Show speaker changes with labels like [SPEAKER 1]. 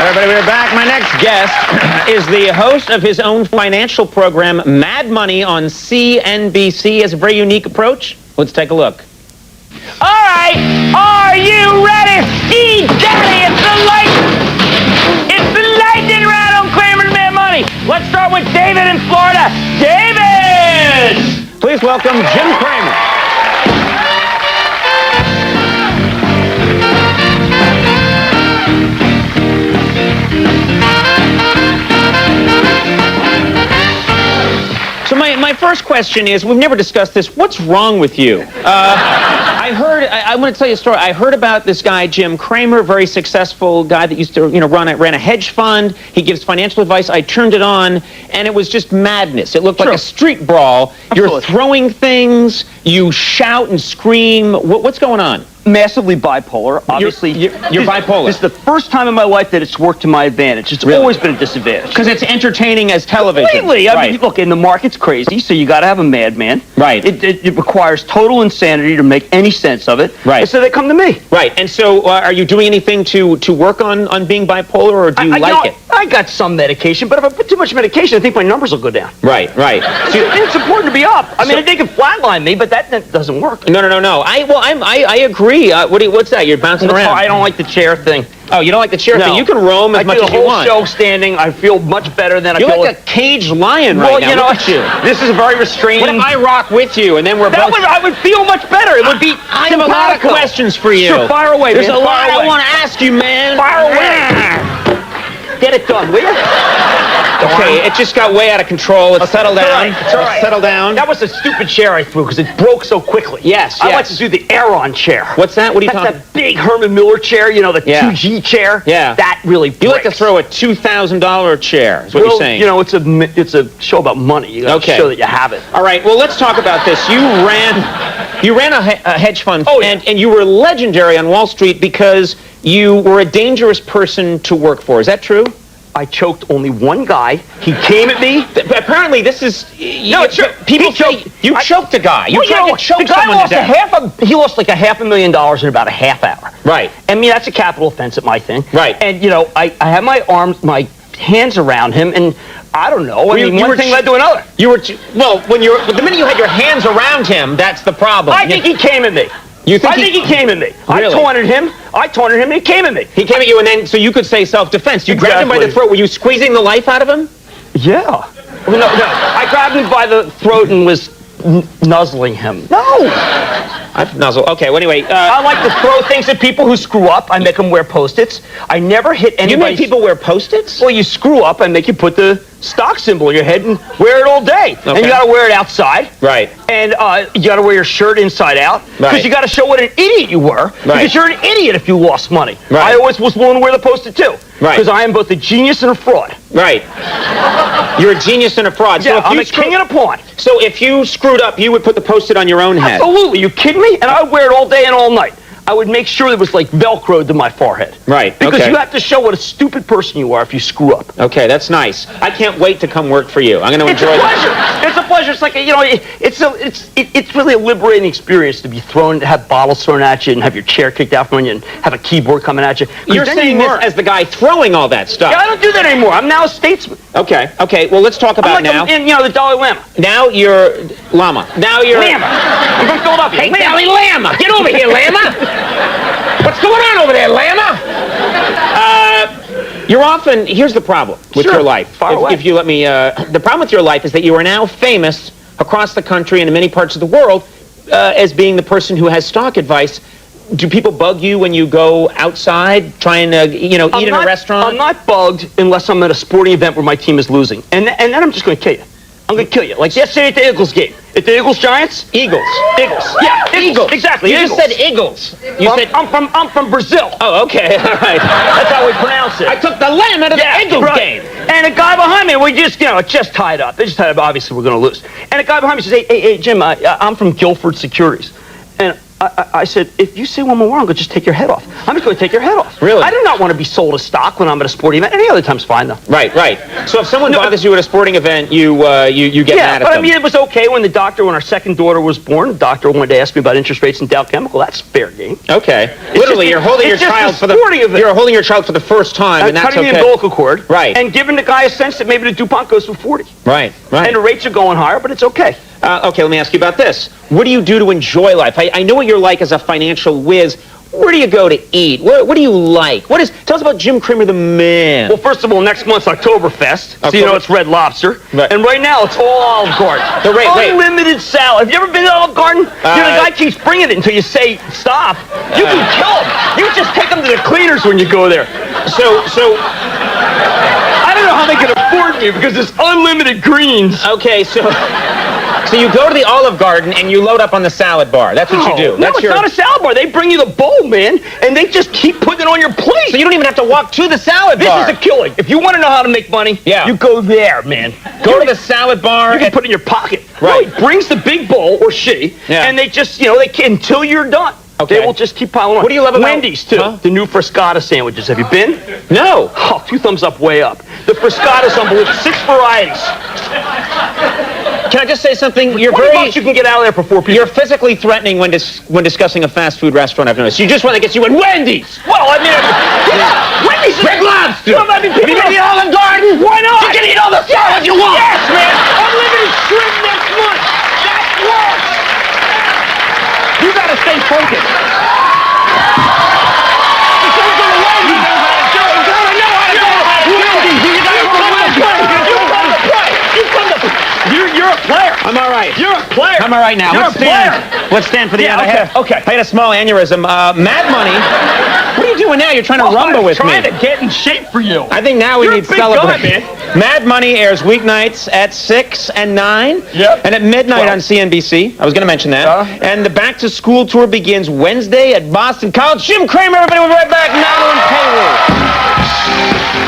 [SPEAKER 1] Everybody, we're back. My next guest is the host of his own financial program, Mad Money, on CNBC. He has a very unique approach. Let's take a look. All right, are you ready? Ski Daddy, it's the lightning round on Cramer Mad Money. Let's start with David in Florida. David! Please welcome Jim Cramer. So my first question is, we've never discussed this. What's wrong with you? I want to tell you a story. I heard about this guy, Jim Cramer, very successful guy that used to, ran a hedge fund. He gives financial advice. I turned it on, and it was just madness. It looked like a street brawl. You're throwing things. You shout and scream. What's going on?
[SPEAKER 2] Massively bipolar. Obviously,
[SPEAKER 1] you're bipolar.
[SPEAKER 2] This is the first time in my life that it's worked to my advantage. It's always been a disadvantage.
[SPEAKER 1] Because it's entertaining as television.
[SPEAKER 2] Completely. I mean, look, and the market's crazy, so you got to have a madman.
[SPEAKER 1] Right.
[SPEAKER 2] It requires total insanity to make any sense of it.
[SPEAKER 1] Right.
[SPEAKER 2] And so they come to me.
[SPEAKER 1] Right. And so, are you doing anything to work on being bipolar, or do you like it?
[SPEAKER 2] I got some medication, but if I put too much medication, I think my numbers will go down.
[SPEAKER 1] Right.
[SPEAKER 2] So it's important to be up. I mean, they can flatline me, but that doesn't work.
[SPEAKER 1] No. I agree. What's that? You're bouncing around.
[SPEAKER 2] I don't like the chair thing.
[SPEAKER 1] Oh, you don't like the chair thing? You can roam as much as you want.
[SPEAKER 2] I do the whole show standing. I feel much better than I feel.
[SPEAKER 1] You're like a caged lion right now.
[SPEAKER 2] Look at you. This is very restraining.
[SPEAKER 1] What if I rock with you and then we're both...
[SPEAKER 2] I would feel much better. It would be
[SPEAKER 1] I have a lot of questions for you.
[SPEAKER 2] Sure, fire away,
[SPEAKER 1] There's
[SPEAKER 2] man.
[SPEAKER 1] a lot I want to ask you, man.
[SPEAKER 2] Fire away. Get it done, will you?
[SPEAKER 1] Okay, it just got way out of control. Let's settle down.
[SPEAKER 2] It's all right.
[SPEAKER 1] Settle down.
[SPEAKER 2] That was a stupid chair I threw because it broke so quickly.
[SPEAKER 1] Yes.
[SPEAKER 2] I like to do the Aeron chair.
[SPEAKER 1] What's that? What are you talking
[SPEAKER 2] about? That's that big Herman Miller chair, the 2G chair.
[SPEAKER 1] Yeah.
[SPEAKER 2] That really breaks.
[SPEAKER 1] You like to throw a $2,000 chair, is what you're saying.
[SPEAKER 2] It's a show about money. You got to show that you have it.
[SPEAKER 1] All right, well, let's talk about this. You ran a hedge fund, and you were legendary on Wall Street because you were a dangerous person to work for. Is that true?
[SPEAKER 2] I choked only one guy. He came at me.
[SPEAKER 1] Apparently, this is...
[SPEAKER 2] People
[SPEAKER 1] say you choked a guy. You tried to choke someone to death.
[SPEAKER 2] He lost like $500,000 in about a half hour.
[SPEAKER 1] Right.
[SPEAKER 2] I mean, that's a capital offense at my thing.
[SPEAKER 1] Right.
[SPEAKER 2] And, I had my hands around him, and I don't know. One thing led to another.
[SPEAKER 1] The minute you had your hands around him, that's the problem.
[SPEAKER 2] I think he came at me.
[SPEAKER 1] I
[SPEAKER 2] think he came at me.
[SPEAKER 1] Really?
[SPEAKER 2] I taunted him, and he came at me.
[SPEAKER 1] He came at you, and then, so you could say self-defense. You grabbed him by the throat. Were you squeezing the life out of him?
[SPEAKER 2] Yeah. No. I grabbed him by the throat and was nuzzling him. No.
[SPEAKER 1] I've nuzzled. Okay, well, anyway.
[SPEAKER 2] I like to throw things at people who screw up. I make them wear Post-its. I never hit anybody.
[SPEAKER 1] You make people wear Post-its?
[SPEAKER 2] Well, you screw up, I make you put the stock symbol in your head and wear it all day. Okay. And you got to wear it outside.
[SPEAKER 1] Right.
[SPEAKER 2] And you got to wear your shirt inside out. Because you got to show what an idiot you were. Right. Because you're an idiot if you lost money. Right. I always was willing to wear the Post-it too. Right. Because I am both a genius and a fraud.
[SPEAKER 1] Right. You're a genius and a fraud.
[SPEAKER 2] Yeah, so I'm a king and a pawn.
[SPEAKER 1] So if you screwed up, you would put the Post-it on your own head?
[SPEAKER 2] Absolutely. You kidding me? And I would wear it all day and all night. I would make sure it was like Velcroed to my forehead.
[SPEAKER 1] Right.
[SPEAKER 2] Because you have to show what a stupid person you are if you screw up.
[SPEAKER 1] Okay, that's nice. I can't wait to come work for you. I'm going to enjoy
[SPEAKER 2] it. It's a pleasure. It's like it's really a liberating experience to be have bottles thrown at you and have your chair kicked out from you and have a keyboard coming at you.
[SPEAKER 1] You're saying this as the guy throwing all that stuff.
[SPEAKER 2] Yeah, I don't do that anymore. I'm now a statesman.
[SPEAKER 1] Okay. Well, let's talk about now.
[SPEAKER 2] The Dalai Lama.
[SPEAKER 1] Now you're Lama. Now you're
[SPEAKER 2] Lama. I'm from Philadelphia.
[SPEAKER 1] Hey, Dalai Lama. Get over here, Lama. What's going on over there, Lama? You're often... Here's the problem with your life. If you let me... the problem with your life is that you are now famous across the country and in many parts of the world as being the person who has stock advice. Do people bug you when you go outside trying to, eat in a restaurant?
[SPEAKER 2] I'm not bugged unless I'm at a sporting event where my team is losing. And then I'm just going to kill you. I'm going to kill you. Like yesterday at the Eagles game. At the Eagles-Giants?
[SPEAKER 1] Eagles.
[SPEAKER 2] Yeah, Eagles. Exactly.
[SPEAKER 1] You just said Eagles.
[SPEAKER 2] I'm from Brazil.
[SPEAKER 1] Oh, okay. All right.
[SPEAKER 2] That's how we pronounce it.
[SPEAKER 1] I took the Lama to the Eagles game.
[SPEAKER 2] And a guy behind me, we just, just tied up. They just tied up. Obviously, we're going to lose. And a guy behind me says, hey, Jim, I'm from Guilford Securities. And I said, if you say one more word, I'm going to just take your head off. I'm just going to take your head off.
[SPEAKER 1] Really?
[SPEAKER 2] I do not want to be sold a stock when I'm at a sporting event. Any other time's fine, though.
[SPEAKER 1] Right. So if someone bothers you at a sporting event, you get mad at them.
[SPEAKER 2] Yeah, but I mean, it was okay when our second daughter was born, the doctor wanted to ask me about interest rates in Dow Chemical. That's fair game.
[SPEAKER 1] Okay. Literally, you're holding your child for the first time, and that's okay.
[SPEAKER 2] Cutting the umbilical cord.
[SPEAKER 1] Right.
[SPEAKER 2] And giving the guy a sense that maybe the DuPont goes for 40.
[SPEAKER 1] Right.
[SPEAKER 2] And the rates are going higher, but it's okay.
[SPEAKER 1] Okay, let me ask you about this. What do you do to enjoy life? I know what you're like as a financial whiz. Where do you go to eat? What do you like? Tell us about Jim Cramer, the man.
[SPEAKER 2] Well, first of all, next month's Oktoberfest, so you know it's Red Lobster.
[SPEAKER 1] Right.
[SPEAKER 2] And right now, it's all Olive Garden. Unlimited salad. Have you ever been to Olive Garden? The guy keeps bringing it until you say stop. You can kill him. You just take him to the cleaners when you go there.
[SPEAKER 1] So
[SPEAKER 2] I don't know how they can afford me because it's unlimited greens.
[SPEAKER 1] Okay, so you go to the Olive Garden and you load up on the salad bar. That's what you do.
[SPEAKER 2] No, it's not a salad bar. They bring you the bowl, man, and they just keep putting it on your plate.
[SPEAKER 1] So you don't even have to walk to the salad bar.
[SPEAKER 2] This is a killing. If you want to know how to make money, you go there, man.
[SPEAKER 1] Go to the salad bar.
[SPEAKER 2] You can put it in your pocket.
[SPEAKER 1] Right.
[SPEAKER 2] No, he brings the big bowl, or she, and they just, until you're done.
[SPEAKER 1] Okay.
[SPEAKER 2] They will just keep piling on.
[SPEAKER 1] What do you love about
[SPEAKER 2] Wendy's, too? Huh? The new Frescata sandwiches. Have you been?
[SPEAKER 1] No.
[SPEAKER 2] Oh, 2 thumbs up, way up. The Frescata's unbelievable. 6 varieties.
[SPEAKER 1] Can I just say something?
[SPEAKER 2] You're $20 you can get out of there for 4 people.
[SPEAKER 1] You're physically threatening when discussing a fast food restaurant, I've noticed. You just want to get you in Wendy's.
[SPEAKER 2] Well, I mean, Wendy's is
[SPEAKER 1] Red Lobster.
[SPEAKER 2] Have you been to the Olive Garden? Why not? You can eat all the salad you want. Yes, man. Unlimited shrimp next month. That works. You got to stay focused. You're a player.
[SPEAKER 1] I'm all right.
[SPEAKER 2] You're a player.
[SPEAKER 1] I'm all right now.
[SPEAKER 2] You're a player.
[SPEAKER 1] Let's stand for the end.
[SPEAKER 2] Okay.
[SPEAKER 1] I had a small aneurysm. Mad Money. What are you doing now? You're trying to rumble with me.
[SPEAKER 2] I'm trying to get in shape for you.
[SPEAKER 1] I think now we need to celebrate.
[SPEAKER 2] You're a big guy, man.
[SPEAKER 1] Mad Money airs weeknights at 6 and 9.
[SPEAKER 2] Yep.
[SPEAKER 1] And at midnight on CNBC. I was going to mention that. And the back-to-school tour begins Wednesday at Boston College. Jim Cramer, everybody, we'll be right back. Now on payroll.